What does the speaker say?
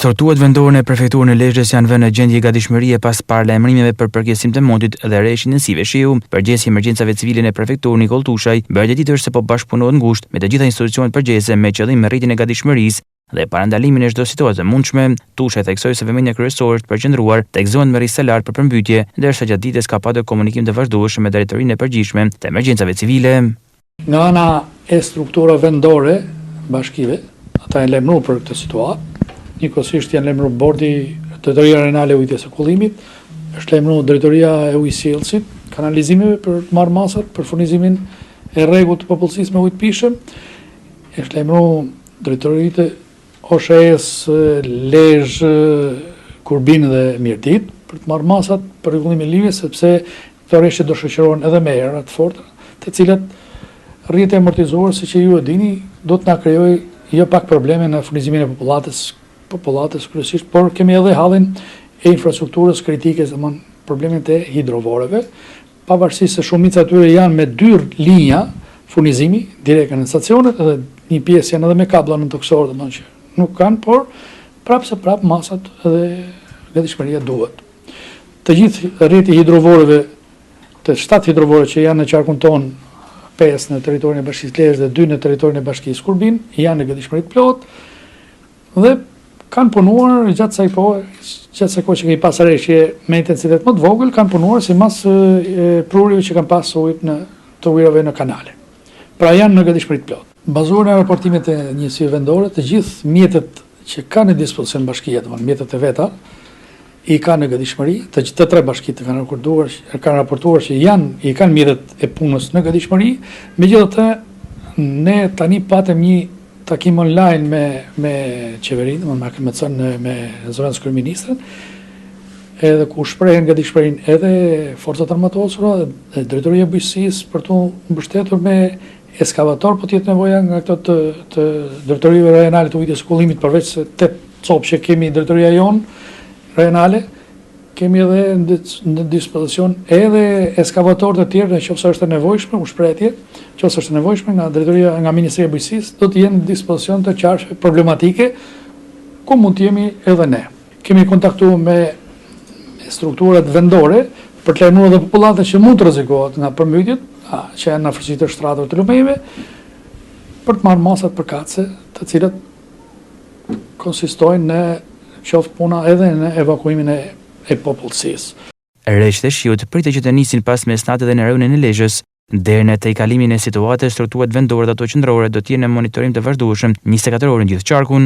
Strukturat vendore në prefekturën e Lezhës janë vënë në gjendje gatishmërie pas paralajmërimeve për përkesim të montit dhe rresh intensive shiu. Përgjithësi emergjencave civile në prefekturën Nikol Tushaj bërë se po bashkëpunohet ngushtë me të gjitha institucionet përgjegjëse me qëllim rritjen e gatishmërisë dhe parandalimin e çdo situatë të mundshme. Tushaj theksoi se vëmendja kryesore është përqendruar tek zonat me rrezik lart për përmbytje, ndërsa gjatë ditës ka pasur komunikim të vazhdueshëm me drejtorinë e përgjithshme të emergjencave civile. Nga ana e strukturave vendore bashkive, ata janë lajmëruar për këtë situatë. Njëkohësisht janë lajmëruar bordi, drejtoria renale e ujit dhe sëkullimit, është lajmëruar drejtoria e ujësjellësit, kanalizimeve për të marrë masat për furnizimin e rregullt të popullsisë me ujë të pishëm, është lajmëruar drejtoritë OSHE-s, Lezhë, Kurbin dhe Mirdit për të marrë masat për rregullimin e ligjit, sepse këto rreshtje do shoqërohen edhe me era të forta, të cilat rrjeti amortizuar, siç ju e dini, do të na krijojë jo pak probleme në furnizimin e popullatës kryesisht, por kemi edhe hallin e infrastrukturës kritike, domthon problemet e hidrovoreve, pavarësisht se shumica e tyre janë me 2 linja furnizimi direkt në stacionet, edhe një pjesë janë edhe me kabla në toksor, domthon që nuk kanë, por prapë masat edhe gatishmëria duhet. Të gjithë rrjeti hidrovoreve, të 7 hidrovore që janë në qarkun ton, 5 në territorin e Bashkisë Lezhë dhe 2 në territorin e Bashkisë Kurbin, janë në gatishmëri të plotë dhe kanë punuar gjatë kësaj kohë që kemi pasur rreshje me intensitet më të vogël, kanë punuar sipas prurjeve që kanë pasur ujit në të ujërave në kanale. Pra janë në gatishmëri të plotë. Bazuar në raportimet e njësive vendore, të gjithë mjetet që kanë në dispozicion bashkia, domethënë mjetet e veta, i kanë në gatishmëri, të 3 bashkitë kanë raportuar që i kanë mjetet e punës në gatishmëri. Megjithatë, ne tani patëm një takim online me qeverinë, me zonën e kryeministrit, edhe ku shprehen gatishmërinë edhe forcat armatosura dhe drejtoria e bujqësisë për të mbështetur me eskavator, po tjetë nevoja nga këto të drejtorive rajonale të ujit dhe sëkullimit, përveç se 8 copë që kemi drejtoria jonë rajonale, kemi edhe në dispozicion edhe eskavator të tjerë, nëse është e nevojshme, u shprehje, nëse është e nevojshme nga drejtoria, nga Ministria e Bujqësisë, do të jenë në dispozicion të qarshve problematike, ku mund të jemi edhe ne. Kemi kontaktuar me strukturat vendore për të lajmëruar edhe popullatën që mund të rrezikohet nga përmbytjet, që janë në afërsi të shtratave të lumejve, për të marrë masat përkatëse, të cilat konsistojnë në qoftë puna edhe në evakuimin e popullsisë. Rreshtjet e shiut pritet që të nisin pas mesnatë dhe në rajonin e Lezhës. Deri në tejkalimin e situatës, strukturat vendore dhe ato qendrore do të jenë në monitorim të vazhdueshëm 24 orë në gjithë qarkun.